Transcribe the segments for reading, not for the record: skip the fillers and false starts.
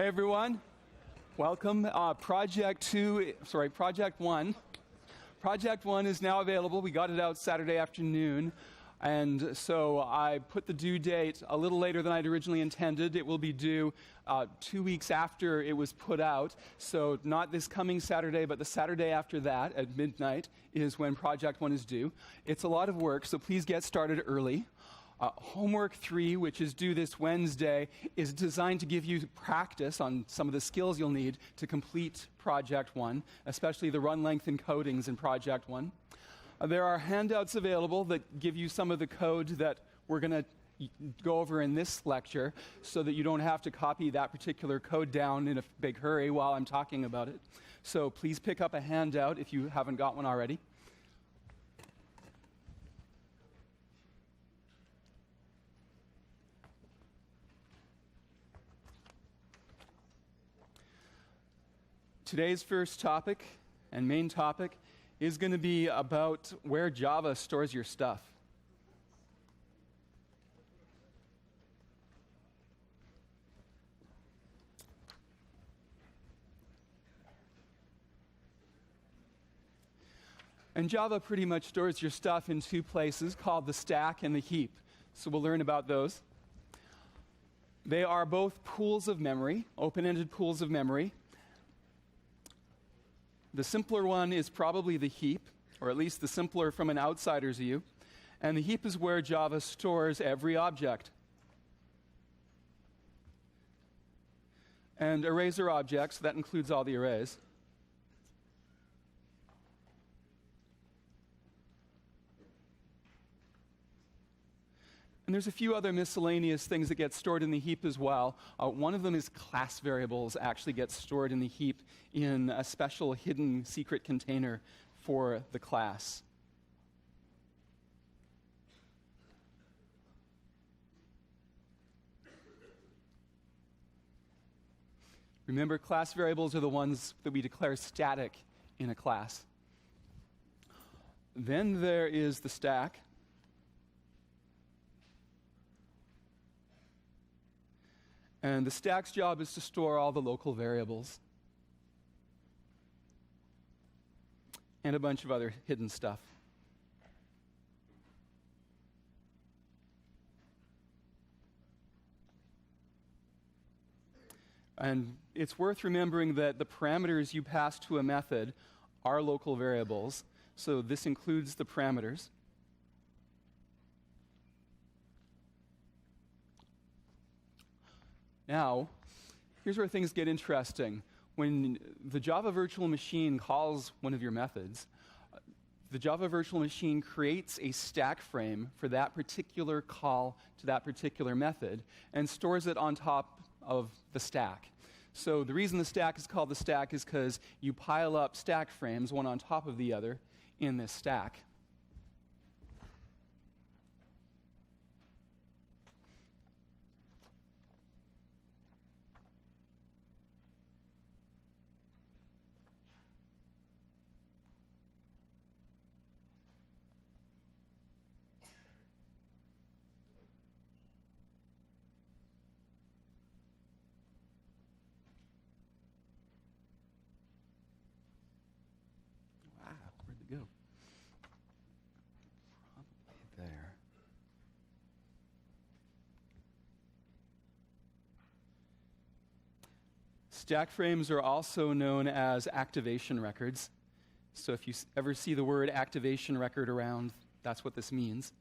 Hey everyone, welcome. Project 1. Project 1 is now available. We got it out Saturday afternoon. And so I put the due date a little later than I'd originally intended. It will be due 2 weeks after it was put out. So not this coming Saturday, but the Saturday after that at midnight is when Project 1 is due. It's a lot of work, so please get started early. Homework 3, which is due this Wednesday, is designed to give you practice on some of the skills you'll need to complete Project 1, especially the run length encodings in Project 1. There are handouts available that give you some of the code that we're going to go over in this lecture so that you don't have to copy that particular code down in a big hurry while I'm talking about it. So please pick up a handout if you haven't got one already. Today's first topic and main topic is going to be about where Java stores your stuff. And Java pretty much stores your stuff in two places called the stack and the heap. So we'll learn about those. They are both pools of memory, open-ended pools of memory. The simpler one is probably the heap, or at least the simpler from an outsider's view. And the heap is where Java stores every object. And arrays are objects, so that includes all the arrays. And there's a few other miscellaneous things that get stored in the heap as well. One of them is class variables actually get stored in the heap in a special hidden secret container for the class. Remember, class variables are the ones that we declare static in a class. Then there is the stack. And the stack's job is to store all the local variables and a bunch of other hidden stuff. And it's worth remembering that the parameters you pass to a method are local variables. So this includes the parameters. Now, here's where things get interesting. When the Java virtual machine calls one of your methods, the Java virtual machine creates a stack frame for that particular call to that particular method and stores it on top of the stack. So the reason the stack is called the stack is because you pile up stack frames, one on top of the other, in this stack. Where'd it go? Probably there. Stack frames are also known as activation records. So if you ever see the word activation record around, that's what this means.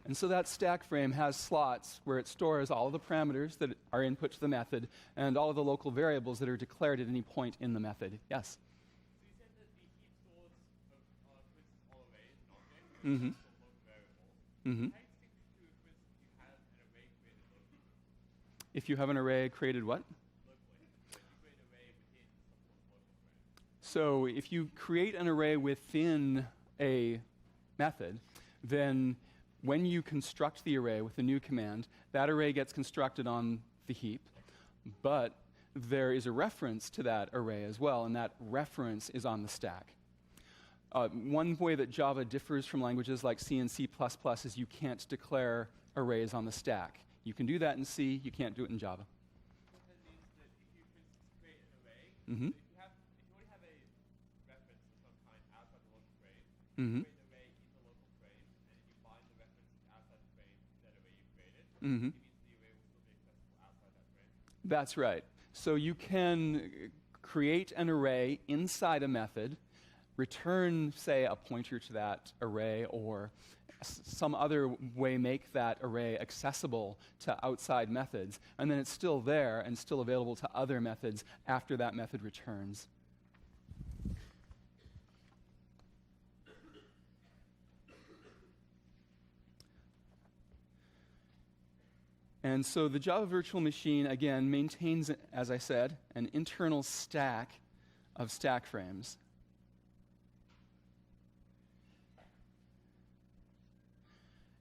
And so that stack frame has slots where it stores all of the parameters that are input to the method and all of the local variables that are declared at any point in the method. Yes? So you said that the heap stores quiz all arrays and objects, Mm-hmm. so local variables. How extinct to a quiz if you have an array created locally? If you have an array created what? Locally. You create an array within some local variable. So if you create an array within a method, then when you construct the array with the new command, that array gets constructed on the heap, but there is a reference to that array as well, and that reference is on the stack. One way that Java differs from languages like C and C++ is you can't declare arrays on the stack. You can do that in C, you can't do it in Java. What that means that if you, for instance, create an array, Mm-hmm. if you already have a reference of some kind outside the local frame, Mm-hmm. create an array in the local frame, and then you bind the reference outside the frame to that array you created, Mm-hmm. it means the array will still be accessible outside that frame. That's right. So you can create an array inside a method, return, say, a pointer to that array, or some other way make that array accessible to outside methods, and then it's still there and still available to other methods after that method returns. And so the Java Virtual Machine, again, maintains, as I said, an internal stack of stack frames.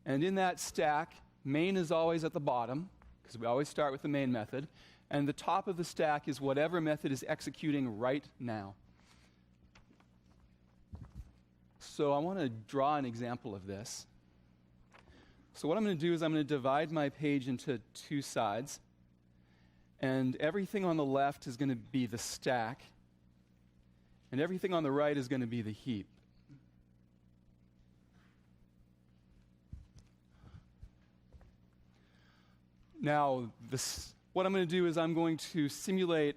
And in that stack, main is always at the bottom, because we always start with the main method, and the top of the stack is whatever method is executing right now. So I want to draw an example of this. So what I'm going to do is I'm going to divide my page into two sides, and everything on the left is going to be the stack, and everything on the right is going to be the heap. Now, what I'm going to do is I'm going to simulate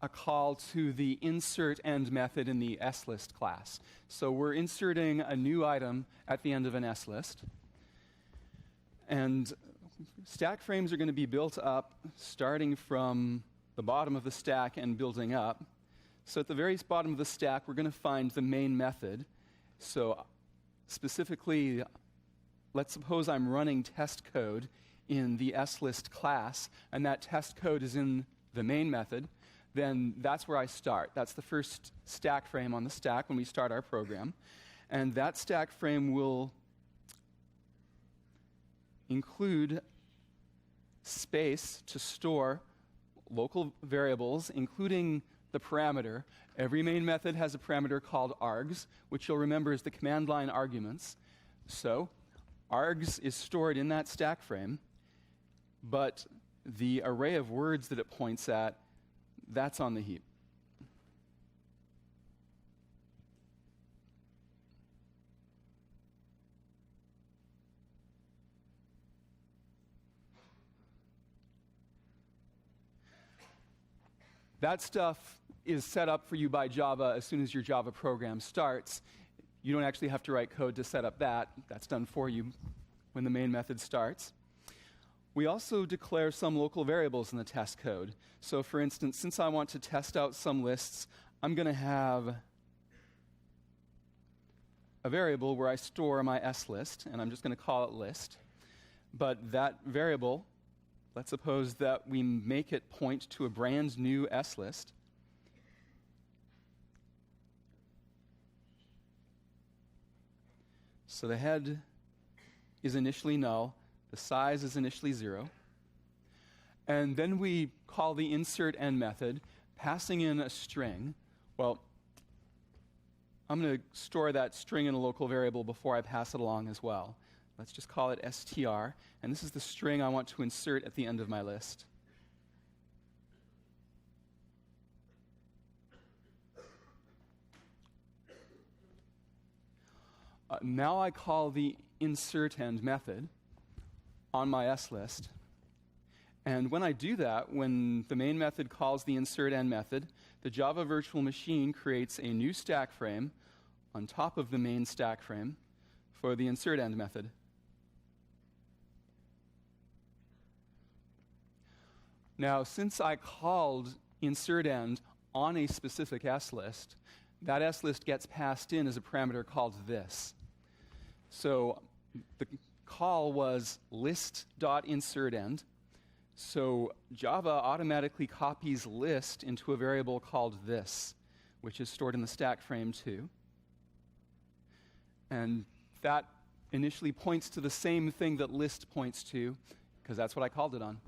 a call to the insert end method in the slist class. So we're inserting a new item at the end of an slist. And stack frames are going to be built up starting from the bottom of the stack and building up. So at the very bottom of the stack, we're going to find the main method. So specifically, let's suppose I'm running test code in the slist class, and that test code is in the main method. Then that's where I start. That's the first stack frame on the stack when we start our program. And that stack frame will include space to store local variables, including the parameter. Every main method has a parameter called args, which you'll remember is the command line arguments. So args is stored in that stack frame, but the array of words that it points at, that's on the heap. That stuff is set up for you by Java as soon as your Java program starts. You don't actually have to write code to set up that. That's done for you when the main method starts. We also declare some local variables in the test code. So for instance, since I want to test out some lists, I'm going to have a variable where I store my slist, and I'm just going to call it list. But that variable, let's suppose that we make it point to a brand new slist. So the head is initially null, the size is initially 0. And then we call the insert end method, passing in a string. Well, I'm going to store that string in a local variable before I pass it along as well. Let's just call it str, and this is the string I want to insert at the end of my list. Now I call the insert end method on my slist, and when I do that, when the main method calls the insert end method, the Java Virtual Machine creates a new stack frame on top of the main stack frame for the insert end method. Now, since I called insert end on a specific slist, that slist gets passed in as a parameter called this. So the call was list.insertEnd. So Java automatically copies list into a variable called this, which is stored in the stack frame too. And that initially points to the same thing that list points to, because that's what I called it on.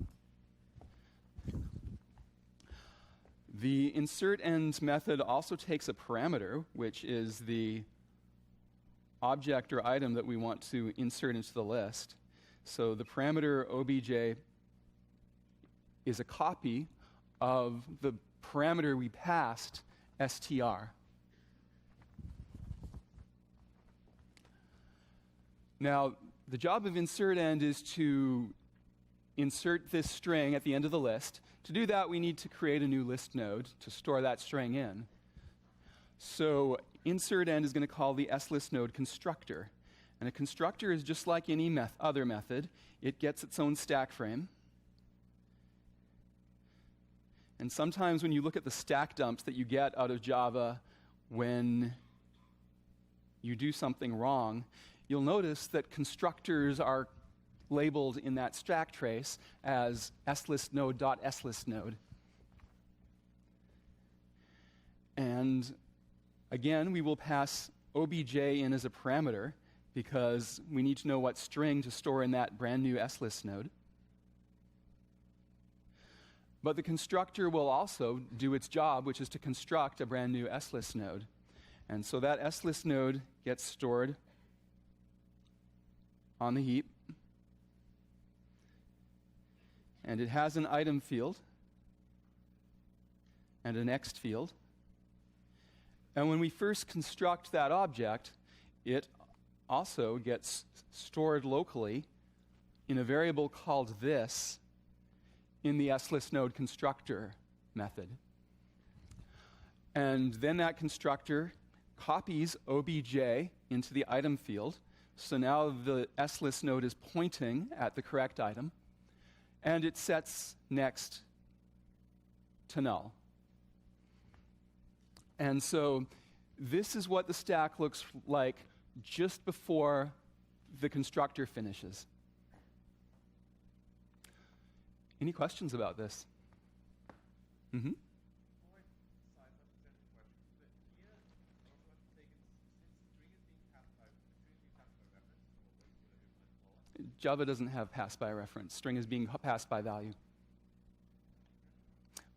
The insert end method also takes a parameter, which is the object or item that we want to insert into the list. So the parameter obj is a copy of the parameter we passed, str. Now, the job of insert end is to insert this string at the end of the list. To do that, we need to create a new list node to store that string in. So insert end is going to call the slist node constructor. And a constructor is just like any other method. It gets its own stack frame. And sometimes when you look at the stack dumps that you get out of Java when you do something wrong, you'll notice that constructors are labeled in that stack trace as slistnode.slistnode. And again, we will pass obj in as a parameter because we need to know what string to store in that brand new slist node. But the constructor will also do its job, which is to construct a brand new slist node. And so that slist node gets stored on the heap. And it has an item field and a next field. And when we first construct that object, it also gets stored locally in a variable called this in the slist node constructor method. And then that constructor copies obj into the item field. So now the slist node is pointing at the correct item. And it sets next to null. And so this is what the stack looks like just before the constructor finishes. Any questions about this? Mm-hmm. Java doesn't have pass by reference. String is being passed by value.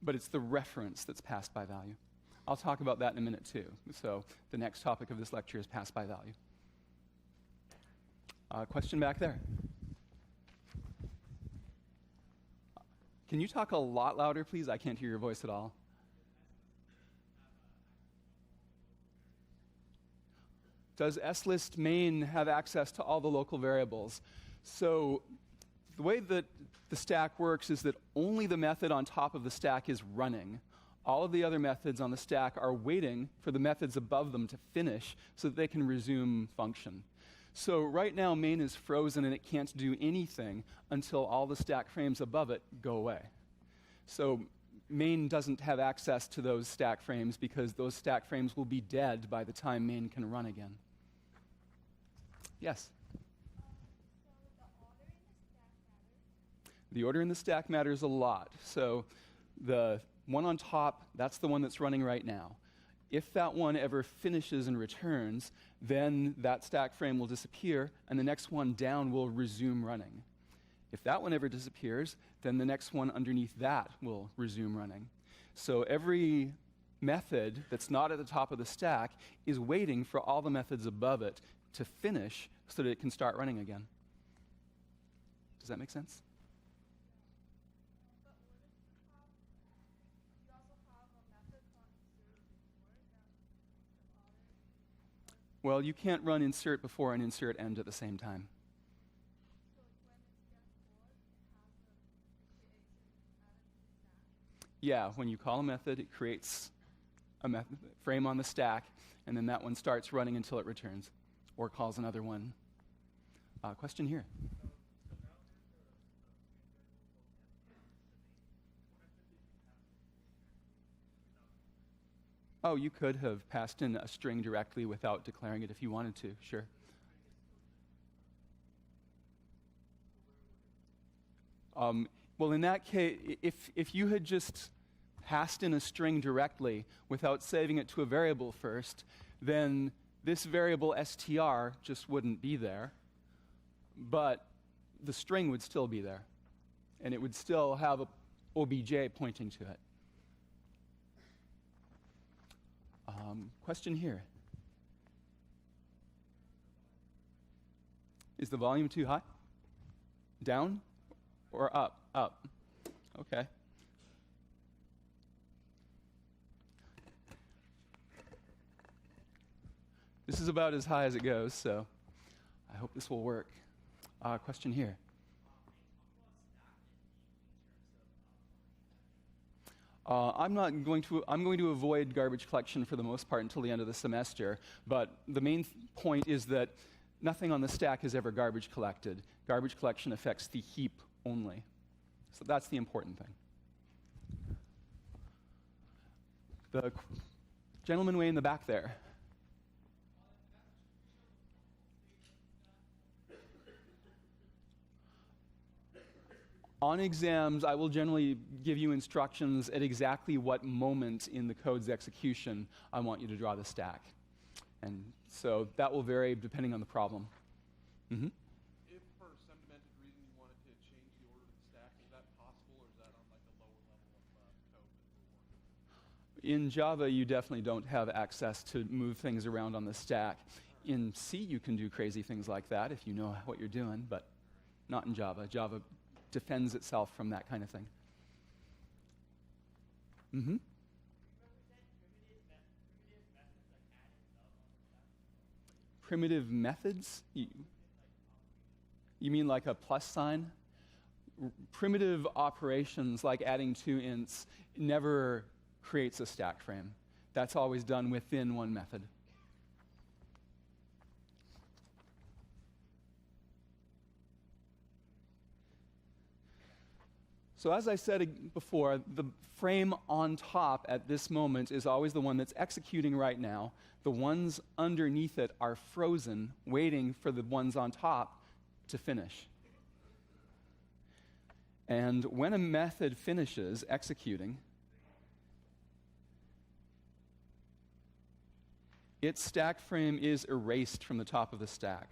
But it's the reference that's passed by value. I'll talk about that in a minute too. So the next topic of this lecture is pass by value. Question back there. Can you talk a lot louder, please? I can't hear your voice at all. Does slist main have access to all the local variables? So the way that the stack works is that only the method on top of the stack is running. All of the other methods on the stack are waiting for the methods above them to finish so that they can resume function. So right now, main is frozen and it can't do anything until all the stack frames above it go away. So main doesn't have access to those stack frames because those stack frames will be dead by the time main can run again. Yes? The order in the stack matters a lot. So the one on top, that's the one that's running right now. If that one ever finishes and returns, then that stack frame will disappear, and the next one down will resume running. If that one ever disappears, then the next one underneath that will resume running. So every method that's not at the top of the stack is waiting for all the methods above it to finish so that it can start running again. Does that make sense? Well, you can't run insert before and insert end at the same time. Yeah, when you call a method, it creates a frame on the stack, and then that one starts running until it returns, or calls another one. Question here. Oh, you could have passed in a string directly without declaring it if you wanted to, sure. Well, in that case, if you had just passed in a string directly without saving it to a variable first, then this variable str just wouldn't be there, but the string would still be there, and it would still have a obj pointing to it. Question here. Is the volume too high? Down or up? Up. Okay. This is about as high as it goes, so I hope this will work. Question here. I'm going to avoid garbage collection for the most part until the end of the semester, but the main point is that nothing on the stack is ever garbage collected. Garbage collection affects the heap only. So that's the important thing. The gentleman way in the back there. On exams, I will generally give you instructions at exactly what moment in the code's execution I want you to draw the stack. And so that will vary depending on the problem. Mm-hmm. If for some demented reason you wanted to change the order of the stack, is that possible, or is that on like a lower level of code that we're working with? In Java, you definitely don't have access to move things around on the stack. In C, you can do crazy things like that if you know what you're doing, but not in Java. Java defends itself from that kind of thing. Mm-hmm. Primitive methods? You mean like a plus sign? Primitive operations like adding 2 ints never creates a stack frame. That's always done within one method. So as I said before, the frame on top at this moment is always the one that's executing right now. The ones underneath it are frozen, waiting for the ones on top to finish. And when a method finishes executing, its stack frame is erased from the top of the stack.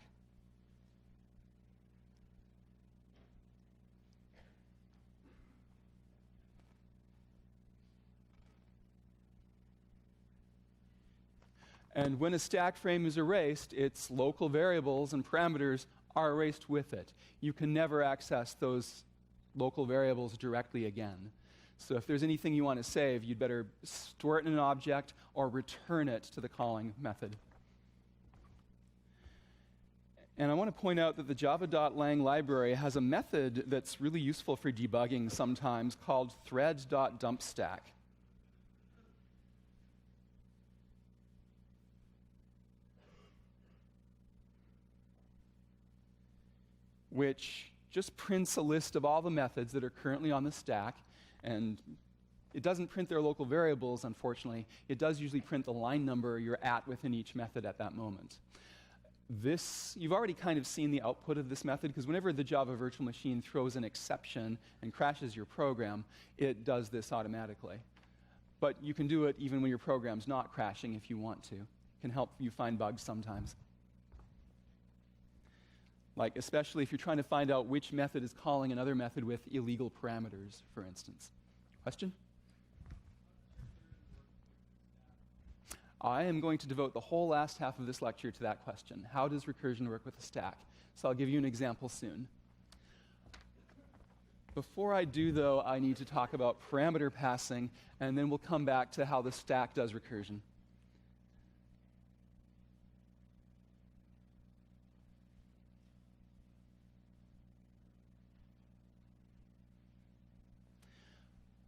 And when a stack frame is erased, its local variables and parameters are erased with it. You can never access those local variables directly again. So if there's anything you want to save, you'd better store it in an object or return it to the calling method. And I want to point out that the java.lang library has a method that's really useful for debugging sometimes called thread.dumpStack. Which just prints a list of all the methods that are currently on the stack, and it doesn't print their local variables, unfortunately. It does usually print the line number you're at within each method at that moment. You've already kind of seen the output of this method, because whenever the Java virtual machine throws an exception and crashes your program, it does this automatically. But you can do it even when your program's not crashing if you want to. It can help you find bugs sometimes. Like, especially if you're trying to find out which method is calling another method with illegal parameters, for instance. Question? I am going to devote the whole last half of this lecture to that question. How does recursion work with a stack? So I'll give you an example soon. Before I do, though, I need to talk about parameter passing, and then we'll come back to how the stack does recursion.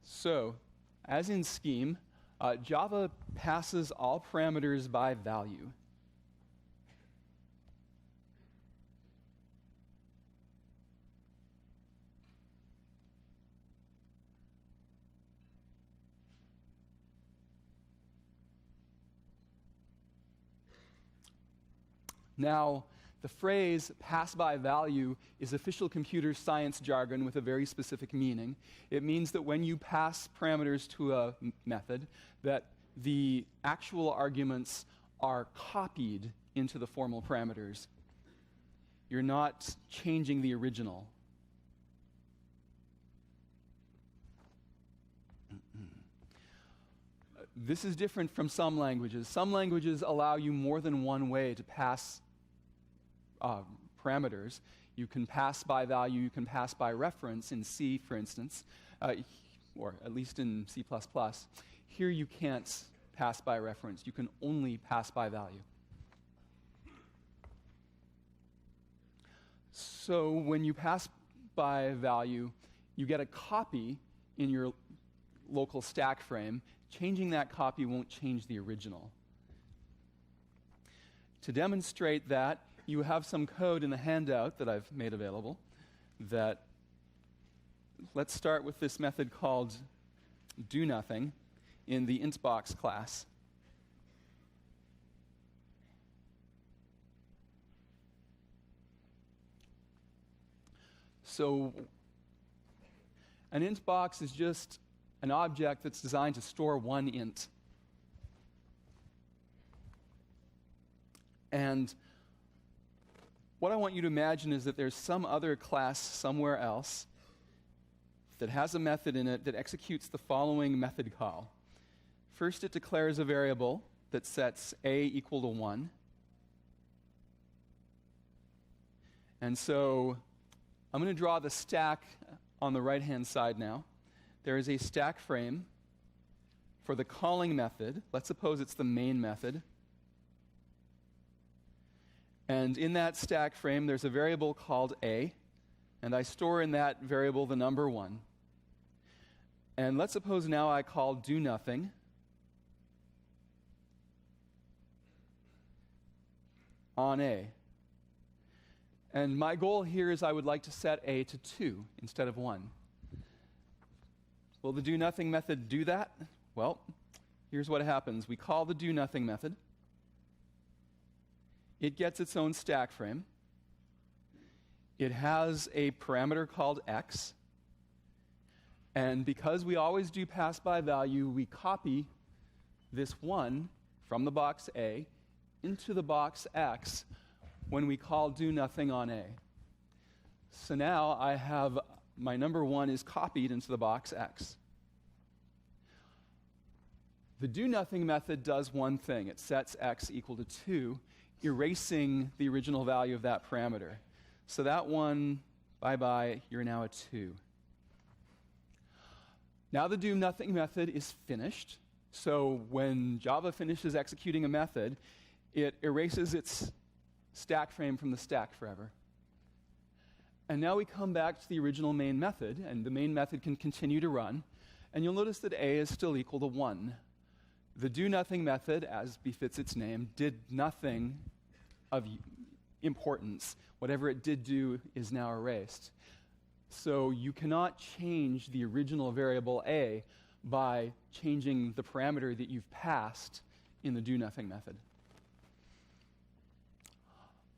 So, as in Scheme, Java passes all parameters by value. Now, the phrase pass by value is official computer science jargon with a very specific meaning. It means that when you pass parameters to a method, that the actual arguments are copied into the formal parameters. You're not changing the original. This is different from some languages. Some languages allow you more than one way to pass parameters. You can pass by value, you can pass by reference in C, for instance, or at least in C++. Here you can't pass by reference. You can only pass by value. So when you pass by value, you get a copy in your local stack frame. Changing that copy won't change the original. To demonstrate that, you have some code in the handout that I've made available that, let's start with this method called doNothing in the intBox class. So an intBox is just an object that's designed to store one int. And what I want you to imagine is that there's some other class somewhere else that has a method in it that executes the following method call. First, it declares a variable that sets a equal to 1. And so I'm going to draw the stack on the right-hand side now. There is a stack frame for the calling method. Let's suppose it's the main method. And in that stack frame, there's a variable called a, and I store in that variable the number 1. And let's suppose now I call doNothing. On a. And my goal here is I would like to set a to 2 instead of 1. Will the doNothing method do that? Well, here's what happens. We call the doNothing method. It gets its own stack frame. It has a parameter called x. And because we always do pass by value, we copy this 1 from the box A into the box x when we call doNothing on A. So now I have my number 1 is copied into the box x. The doNothing method does one thing. It sets x equal to 2, erasing the original value of that parameter. So that 1, bye-bye, you're now a 2. Now the doNothing method is finished. So when Java finishes executing a method, it erases its stack frame from the stack forever. And now we come back to the original main method, and the main method can continue to run. And you'll notice that a is still equal to 1. The doNothing method, as befits its name, did nothing of importance. Whatever it did do is now erased. So you cannot change the original variable a by changing the parameter that you've passed in the doNothing method.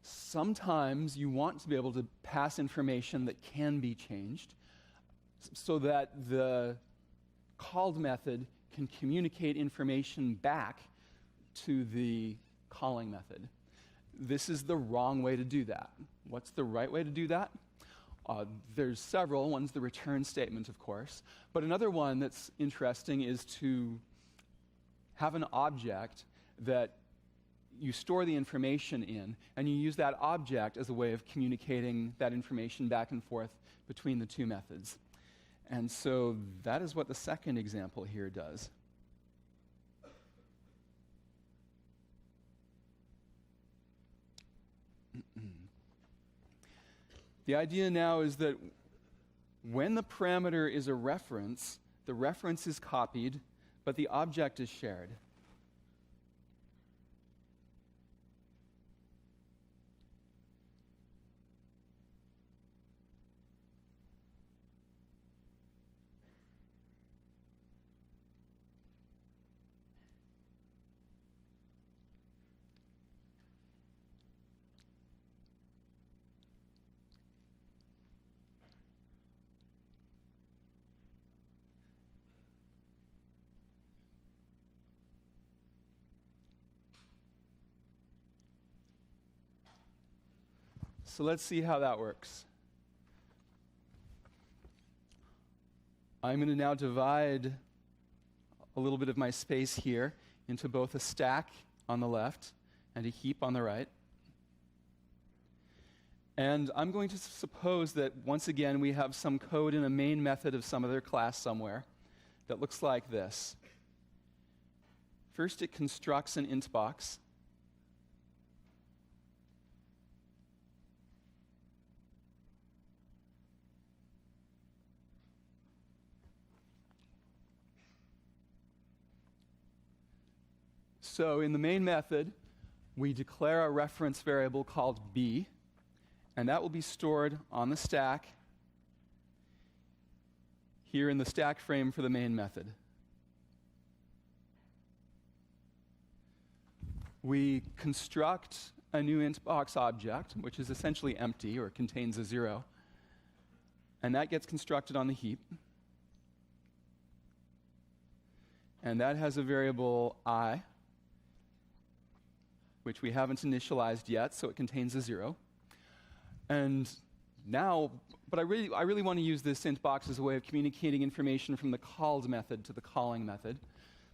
Sometimes you want to be able to pass information that can be changed so that the called method can communicate information back to the calling method. This is the wrong way to do that. What's the right way to do that? There's several. One's the return statement, of course. But another one that's interesting is to have an object that you store the information in, and you use that object as a way of communicating that information back and forth between the two methods. And so that is what the second example here does. The idea now is that when the parameter is a reference, the reference is copied, but the object is shared. So let's see how that works. I'm going to now divide a little bit of my space here into both a stack on the left and a heap on the right. And I'm going to suppose that, once again, we have some code in a main method of some other class somewhere that looks like this. First, it constructs an int box. So in the main method, we declare a reference variable called b, and that will be stored on the stack here in the stack frame for the main method. We construct a new int box object, which is essentially empty or contains a 0, and that gets constructed on the heap. And that has a variable I, which we haven't initialized yet, so it contains a 0. And now, but I really want to use this int box as a way of communicating information from the called method to the calling method.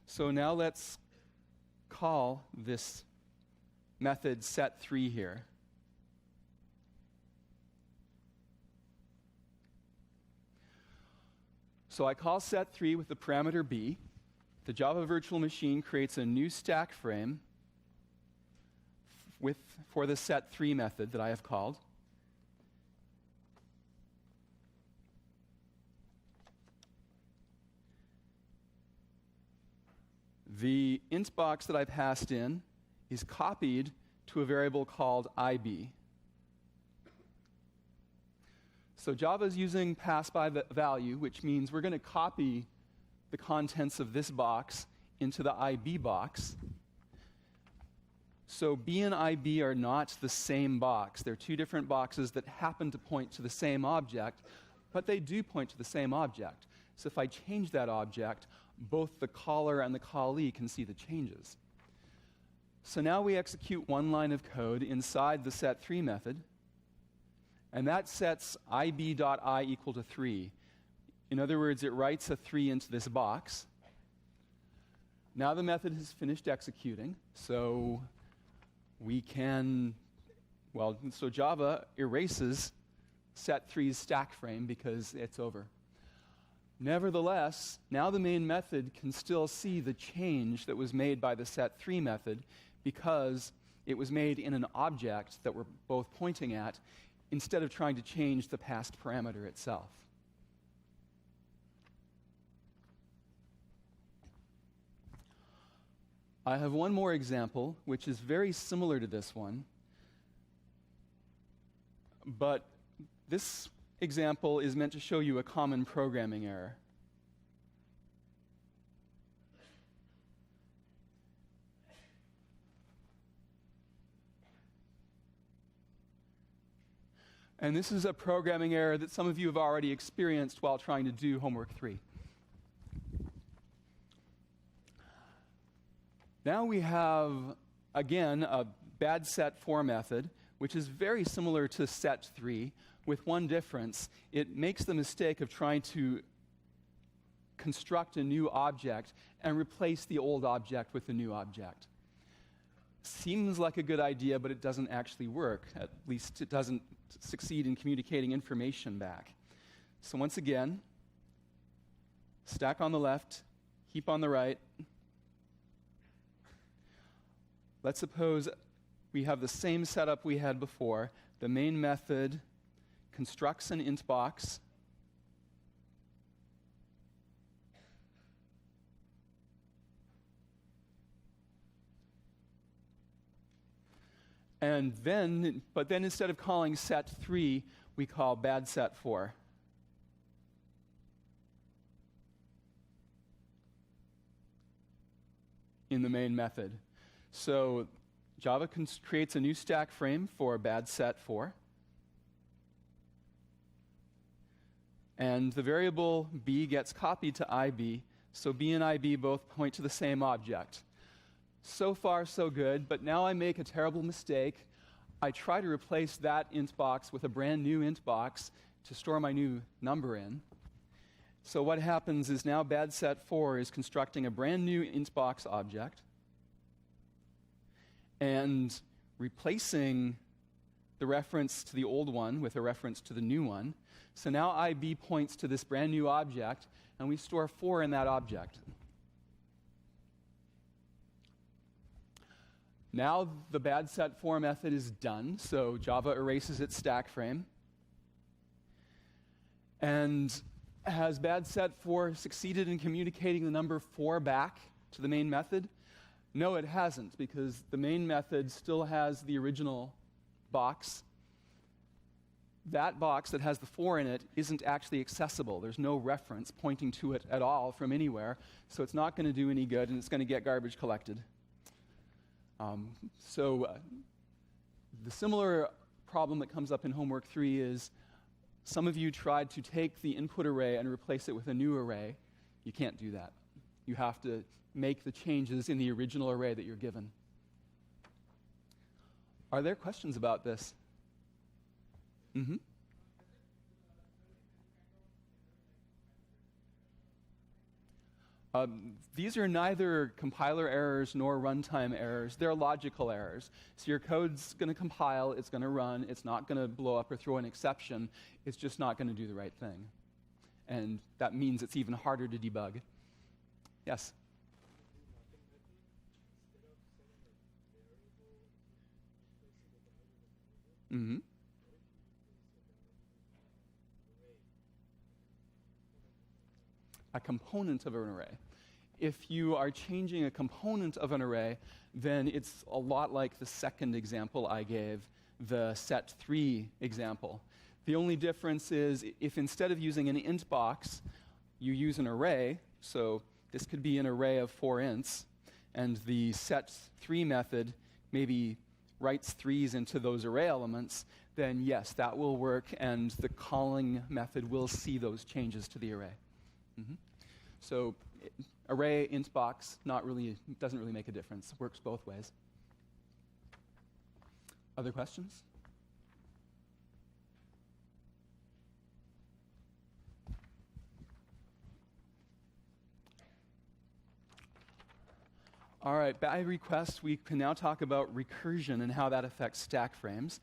So now let's call this method set3 here. So I call set3 with the parameter b. The Java virtual machine creates a new stack frame for the set3 method that I have called. The int box that I passed in is copied to a variable called ib. So Java is using pass by value, which means we're going to copy the contents of this box into the ib box. So b and ib are not the same box. They're two different boxes that happen to point to the same object, but they do point to the same object. So if I change that object, both the caller and the callee can see the changes. So now we execute one line of code inside the set3 method, and that sets ib.i equal to 3. In other words, it writes a 3 into this box. Now the method has finished executing, so we can, so Java erases set3's stack frame because it's over. Nevertheless, now the main method can still see the change that was made by the set3 method because it was made in an object that we're both pointing at instead of trying to change the passed parameter itself. I have one more example, which is very similar to this one, but this example is meant to show you a common programming error. And this is a programming error that some of you have already experienced while trying to do homework 3. Now we have, again, a bad set4 method, which is very similar to set3, with one difference. It makes the mistake of trying to construct a new object and replace the old object with the new object. Seems like a good idea, but it doesn't actually work. At least it doesn't succeed in communicating information back. So once again, stack on the left, heap on the right. Let's suppose we have the same setup we had before. The main method constructs an int box. But then instead of calling set3, we call bad set4. In the main method. So Java creates a new stack frame for bad set4. And the variable b gets copied to ib, so b and ib both point to the same object. So far, so good, but now I make a terrible mistake. I try to replace that int box with a brand new int box to store my new number in. So what happens is now bad set 4 is constructing a brand new int box object and replacing the reference to the old one with a reference to the new one. So now IB points to this brand new object, and we store 4 in that object. Now the bad set 4 method is done, so Java erases its stack frame. And has bad set 4 succeeded in communicating the number 4 back to the main method? No, it hasn't, because the main method still has the original box. That box that has the 4 in it isn't actually accessible. There's no reference pointing to it at all from anywhere, so it's not going to do any good, and it's going to get garbage collected. The similar problem that comes up in homework 3 is some of you tried to take the input array and replace it with a new array. You can't do that. You have to make the changes in the original array that you're given. Are there questions about this? Mm-hmm. These are neither compiler errors nor runtime errors. They're logical errors. So your code's going to compile, it's going to run, it's not going to blow up or throw an exception. It's just not going to do the right thing. And that means it's even harder to debug. Yes? Mm-hmm. A component of an array. If you are changing a component of an array, then it's a lot like the second example I gave, the set3 example. The only difference is if instead of using an int box, you use an array, so this could be an array of 4 ints, and the set3 method maybe writes 3s into those array elements, then yes, that will work, and the calling method will see those changes to the array. Mm-hmm. So array, int box, doesn't really make a difference. Works both ways. Other questions? All right, by request, we can now talk about recursion and how that affects stack frames.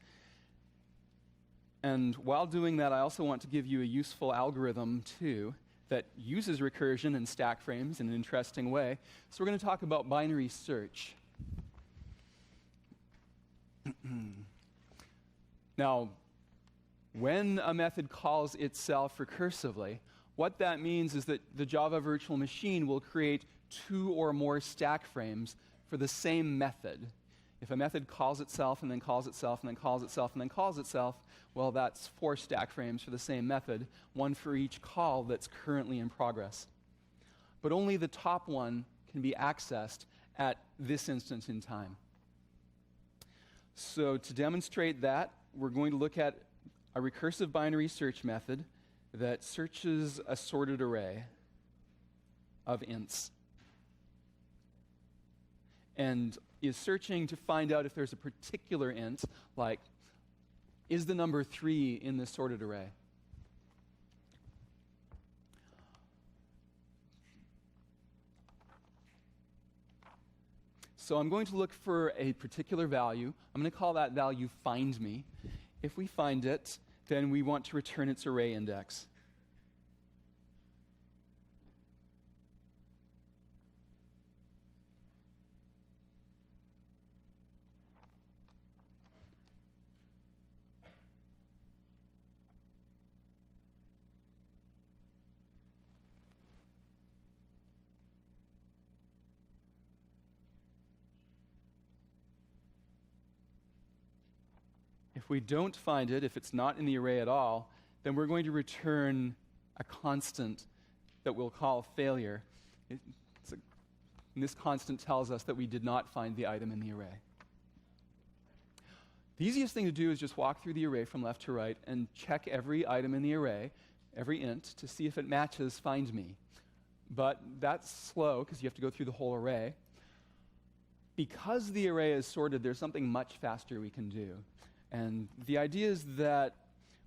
And while doing that, I also want to give you a useful algorithm, too, that uses recursion and stack frames in an interesting way. So we're going to talk about binary search. Now, when a method calls itself recursively, what that means is that the Java virtual machine will create 2 or more stack frames for the same method. If a method calls itself and then calls itself and then calls itself and then calls itself, well, that's 4 stack frames for the same method, 1 for each call that's currently in progress. But only the top one can be accessed at this instant in time. So to demonstrate that, we're going to look at a recursive binary search method that searches a sorted array of ints and is searching to find out if there's a particular int, like, is the number 3 in this sorted array? So I'm going to look for a particular value. I'm going to call that value find me. If we find it, then we want to return its array index. If we don't find it, if it's not in the array at all, then we're going to return a constant that we'll call failure. And this constant tells us that we did not find the item in the array. The easiest thing to do is just walk through the array from left to right and check every item in the array, every int, to see if it matches find me. But that's slow because you have to go through the whole array. because the array is sorted, there's something much faster we can do. And the idea is that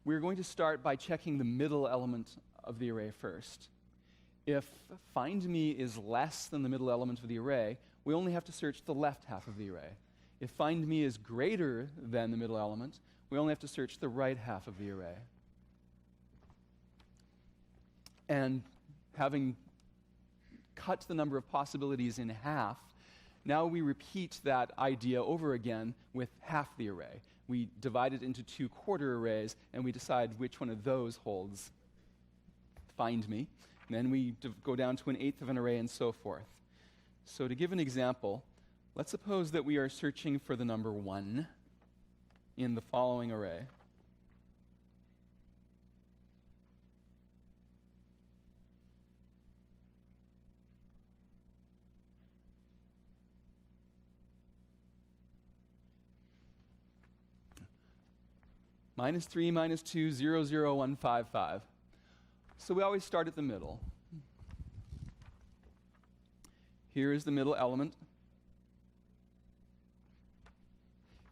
we're going to start by checking the middle element of the array first. If find me is less than the middle element of the array, we only have to search the left half of the array. If find me is greater than the middle element, we only have to search the right half of the array. And having cut the number of possibilities in half, now we repeat that idea over again with half the array. We divide it into 2 quarter arrays, and we decide which one of those holds find me. And then we go down to 1/8 of an array and so forth. So to give an example, let's suppose that we are searching for the number 1 in the following array. -3, -2, 0, 0, 1, 5, 5. So we always start at the middle. Here is the middle element.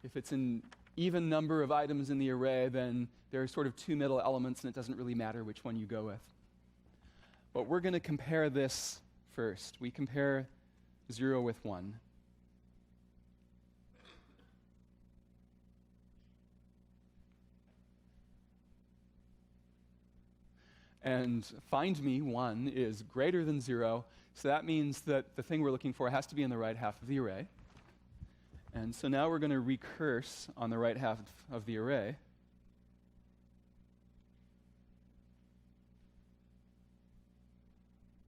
If it's an even number of items in the array, then there are sort of 2 middle elements, and it doesn't really matter which one you go with. But we're going to compare this first. We compare 0 with 1. And find me, 1, is greater than 0, so that means that the thing we're looking for has to be in the right half of the array. And so now we're going to recurse on the right half of the array.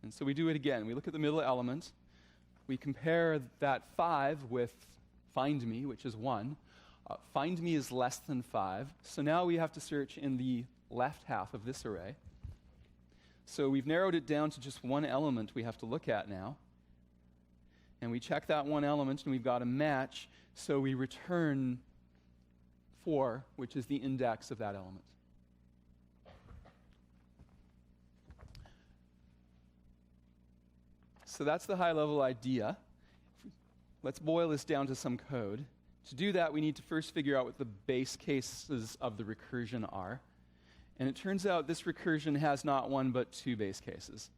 And so we do it again. We look at the middle element. We compare that 5 with find me, which is 1. Find me is less than 5, so now we have to search in the left half of this array. So we've narrowed it down to just one element we have to look at now. And we check that one element, and we've got a match, so we return 4, which is the index of that element. So that's the high-level idea. Let's boil this down to some code. To do that, we need to first figure out what the base cases of the recursion are. And it turns out this recursion has not 1 but 2 base cases.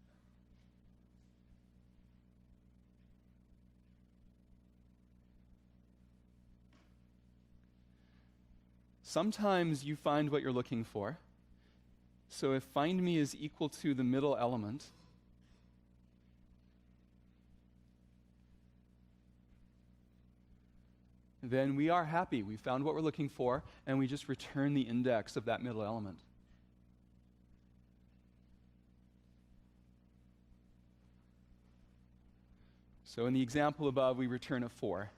Sometimes you find what you're looking for. So if find me is equal to the middle element, then we are happy. We found what we're looking for, and we just return the index of that middle element. So in the example above, we return a 4.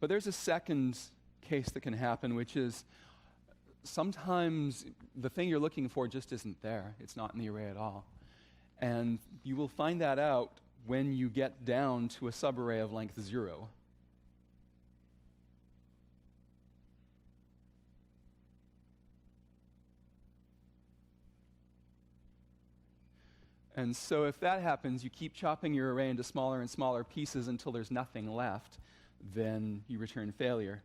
But there's a second case that can happen, which is sometimes the thing you're looking for just isn't there. It's not in the array at all. And you will find that out when you get down to a subarray of length 0. And so if that happens, you keep chopping your array into smaller and smaller pieces until there's nothing left, then you return failure.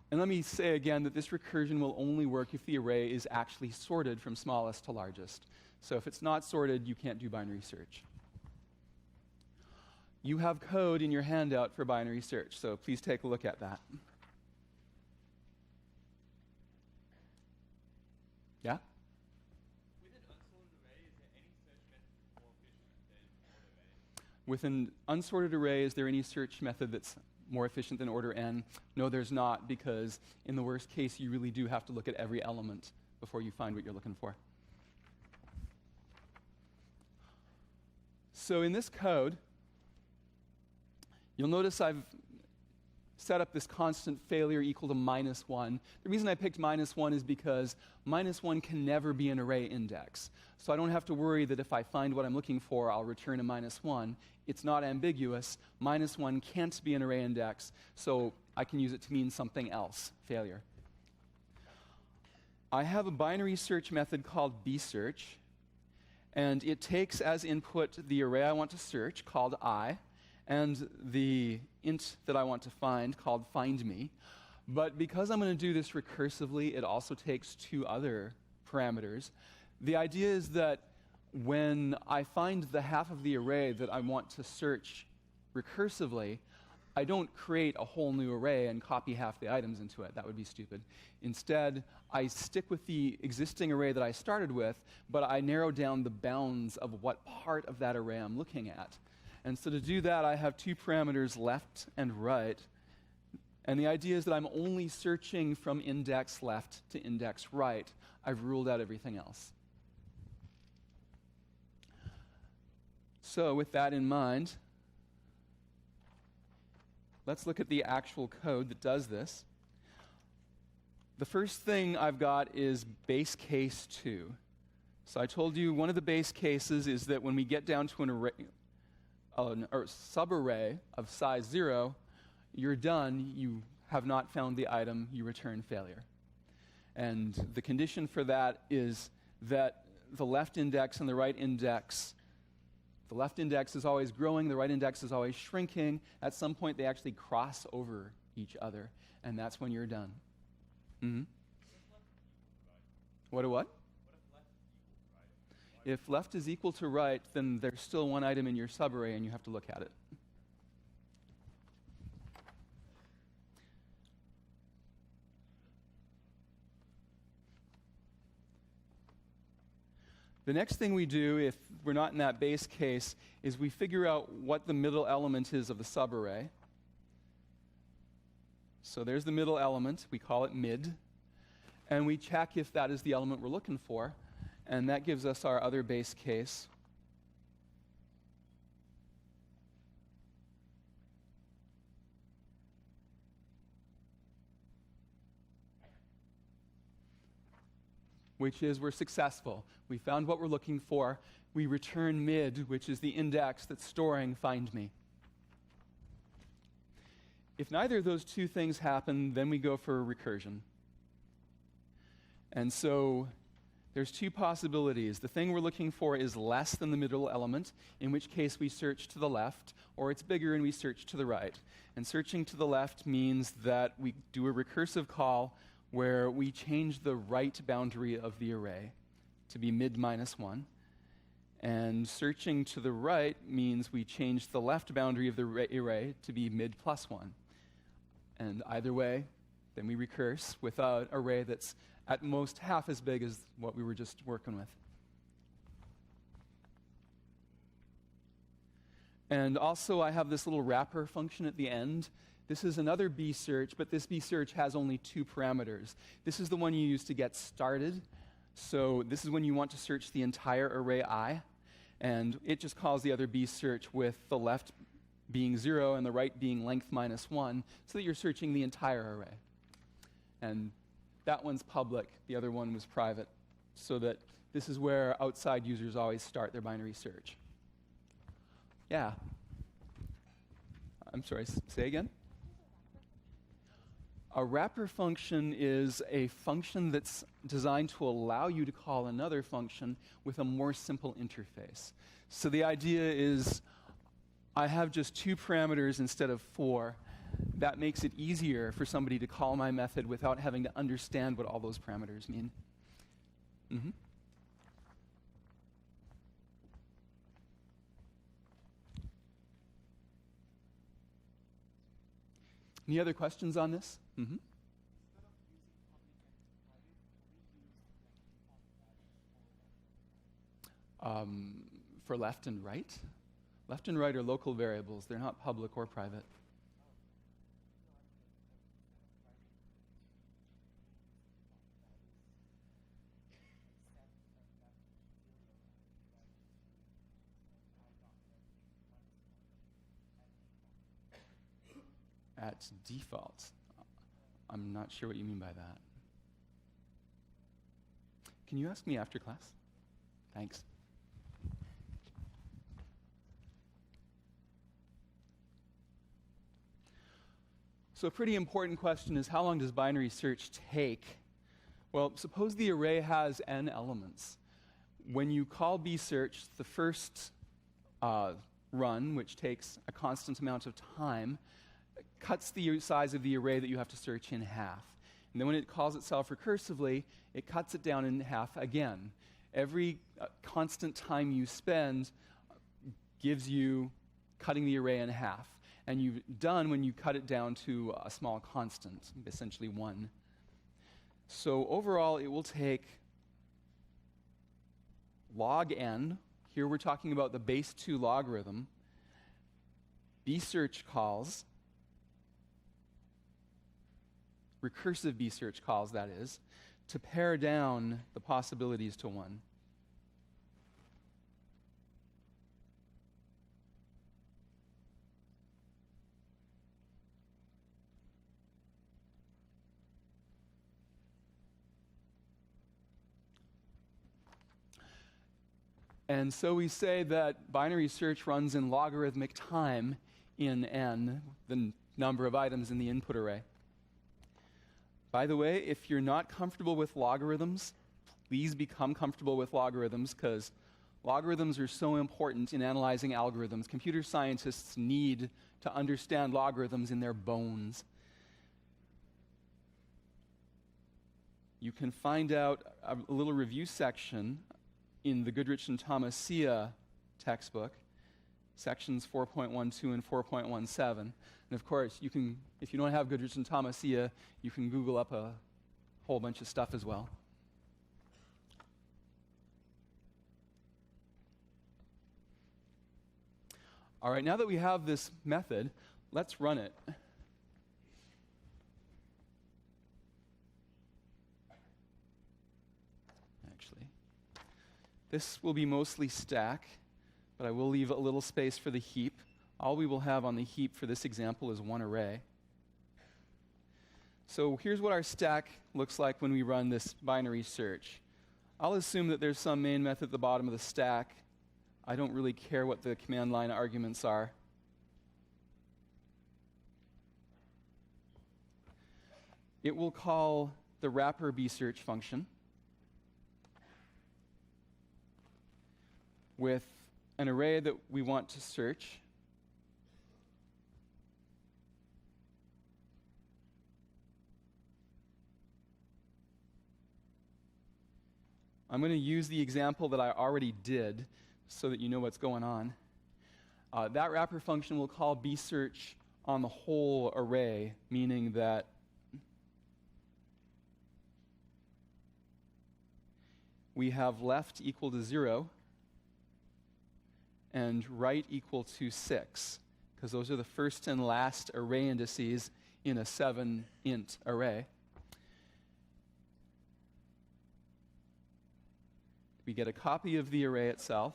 And let me say again that this recursion will only work if the array is actually sorted from smallest to largest. So if it's not sorted, you can't do binary search. You have code in your handout for binary search, so please take a look at that. Yeah? With an unsorted array, is there any search method more efficient than order array? With an unsorted array, is there any search method that's more efficient than order n? No, there's not, because in the worst case, you really do have to look at every element before you find what you're looking for. So in this code, you'll notice I've set up this constant failure equal to -1. The reason I picked -1 is because -1 can never be an array index. So I don't have to worry that if I find what I'm looking for, I'll return a -1. It's not ambiguous. -1 can't be an array index. So I can use it to mean something else, failure. I have a binary search method called bsearch, and it takes as input the array I want to search, called I, and the int that I want to find, called findMe. But because I'm going to do this recursively, it also takes two other parameters. The idea is that when I find the half of the array that I want to search recursively, I don't create a whole new array and copy half the items into it. That would be stupid. Instead, I stick with the existing array that I started with, but I narrow down the bounds of what part of that array I'm looking at. And so to do that, I have two parameters, left and right. And the idea is that I'm only searching from index left to index right. I've ruled out everything else. So with that in mind, let's look at the actual code that does this. The first thing I've got is base case 2. So I told you one of the base cases is that when we get down to an array, or subarray of size 0, you're done, you have not found the item, you return failure. And the condition for that is that the left index and the right index, the left index is always growing, the right index is always shrinking. At some point, they actually cross over each other, and that's when you're done. Mm-hmm. What a what? If left is equal to right, then there's still one item in your subarray, and you have to look at it. The next thing we do, if we're not in that base case, is we figure out what the middle element is of the subarray. So there's the middle element. We call it mid. And we check if that is the element we're looking for. And that gives us our other base case. Which is we're successful. We found what we're looking for. We return mid, which is the index that's storing findMe. If neither of those two things happen, then we go for recursion. And so there's two possibilities. The thing we're looking for is less than the middle element, in which case we search to the left, or it's bigger and we search to the right. And searching to the left means that we do a recursive call where we change the right boundary of the array to be mid minus 1. And searching to the right means we change the left boundary of the array to be mid plus 1. And either way, then we recurse with an array that's at most half as big as what we were just working with. And also I have this little wrapper function at the end. This is another bsearch, but this bsearch has only two parameters. This is the one you use to get started. So this is when you want to search the entire array I, and it just calls the other bsearch with the left being 0 and the right being length minus 1, so that you're searching the entire array. And that one's public, the other one was private, so that this is where outside users always start their binary search. Yeah. I'm sorry, say again? A wrapper function is a function that's designed to allow you to call another function with a more simple interface. So the idea is I have just 2 parameters instead of 4. That makes it easier for somebody to call my method without having to understand what all those parameters mean. Mm-hmm. Any other questions on this? Mm-hmm. For left and right? Left and right are local variables. They're not public or private. At default. I'm not sure what you mean by that. Can you ask me after class? Thanks. So a pretty important question is, how long does binary search take? Well, suppose the array has n elements. When you call bsearch, the first run, which takes a constant amount of time, cuts the size of the array that you have to search in half. And then when it calls itself recursively, it cuts it down in half again. Every constant time you spend gives you cutting the array in half. And you've done when you cut it down to a small constant, essentially 1. So overall, it will take log n. Here we're talking about the base 2 logarithm. bsearch calls, recursive bsearch calls, that is, to pare down the possibilities to 1. And so we say that binary search runs in logarithmic time in n, the number of items in the input array. By the way, if you're not comfortable with logarithms, please become comfortable with logarithms, because logarithms are so important in analyzing algorithms. Computer scientists need to understand logarithms in their bones. You can find out a little review section in the Goodrich and Thomasia textbook, sections 4.12 and 4.17. And of course, you can, if you don't have Goodrich and Thomasia, you can Google up a whole bunch of stuff as well. All right, now that we have this method, let's run it. This will be mostly stack, but I will leave a little space for the heap. All we will have on the heap for this example is one array. So here's what our stack looks like when we run this binary search. I'll assume that there's some main method at the bottom of the stack. I don't really care what the command line arguments are. It will call the wrapper bsearch function with an array that we want to search. I'm going to use the example that I already did so that you know what's going on. That wrapper function will call bsearch on the whole array, meaning that we have left equal to 0 and right equal to 6, because those are the first and last array indices in a 7-int array. We get a copy of the array itself,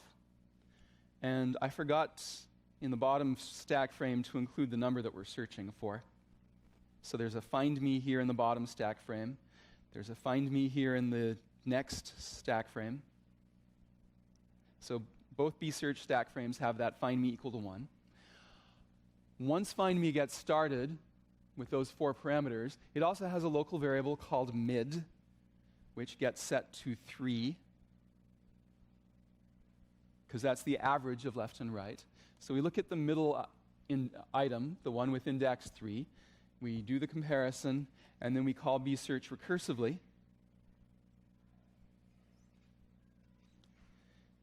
and I forgot in the bottom stack frame to include the number that we're searching for. So there's a find me here in the bottom stack frame. There's a find me here in the next stack frame. So both bsearch stack frames have that find me equal to 1. Once find me gets started with those 4 parameters, it also has a local variable called mid, which gets set to 3, because that's the average of left and right. So we look at the middle item, the one with index 3. We do the comparison, and then we call bsearch recursively.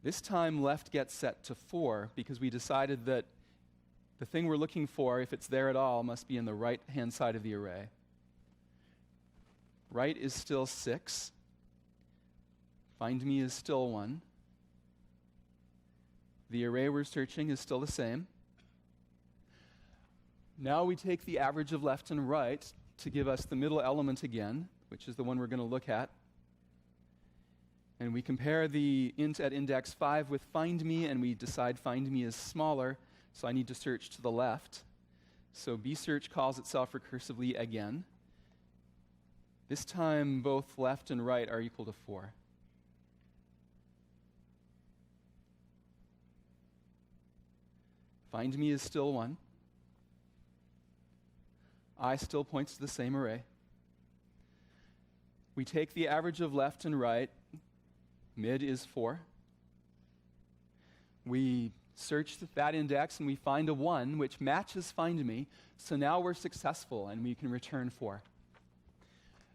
This time left gets set to 4 because we decided that the thing we're looking for, if it's there at all, must be in the right-hand side of the array. Right is still 6. Find me is still 1. The array we're searching is still the same. Now we take the average of left and right to give us the middle element again, which is the one we're going to look at. And we compare the int at index 5 with find me, and we decide find me is smaller, so I need to search to the left. So bsearch calls itself recursively again. This time both left and right are equal to 4. Find me is still 1. I still points to the same array. We take the average of left and right. Mid is 4. We search that index and we find a 1, which matches find me. So now we're successful and we can return 4.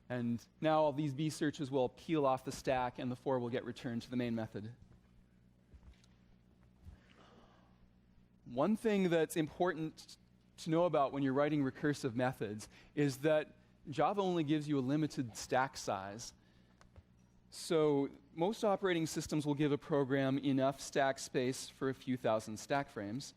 And now all these B searches will peel off the stack and the 4 will get returned to the main method. One thing that's important to know about when you're writing recursive methods is that Java only gives you a limited stack size. So most operating systems will give a program enough stack space for a few thousand stack frames.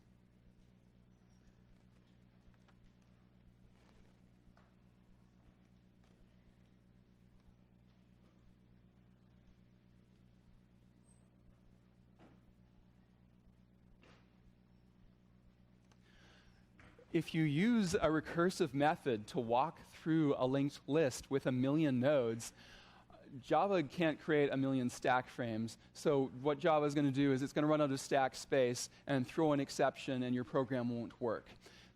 If you use a recursive method to walk through a linked list with 1 million nodes, Java can't create 1 million stack frames. So what Java is going to do is it's going to run out of stack space and throw an exception and your program won't work.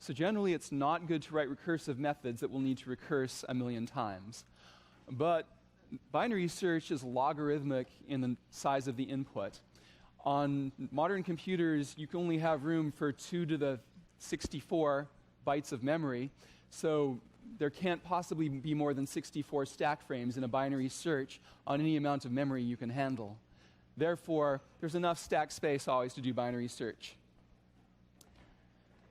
So generally it's not good to write recursive methods that will need to recurse 1 million times. But binary search is logarithmic in the size of the input. On modern computers, you can only have room for 2 to the 64 bytes of memory, so there can't possibly be more than 64 stack frames in a binary search on any amount of memory you can handle. Therefore, there's enough stack space always to do binary search.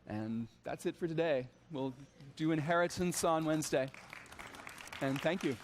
And that's it for today. We'll do inheritance on Wednesday. And thank you.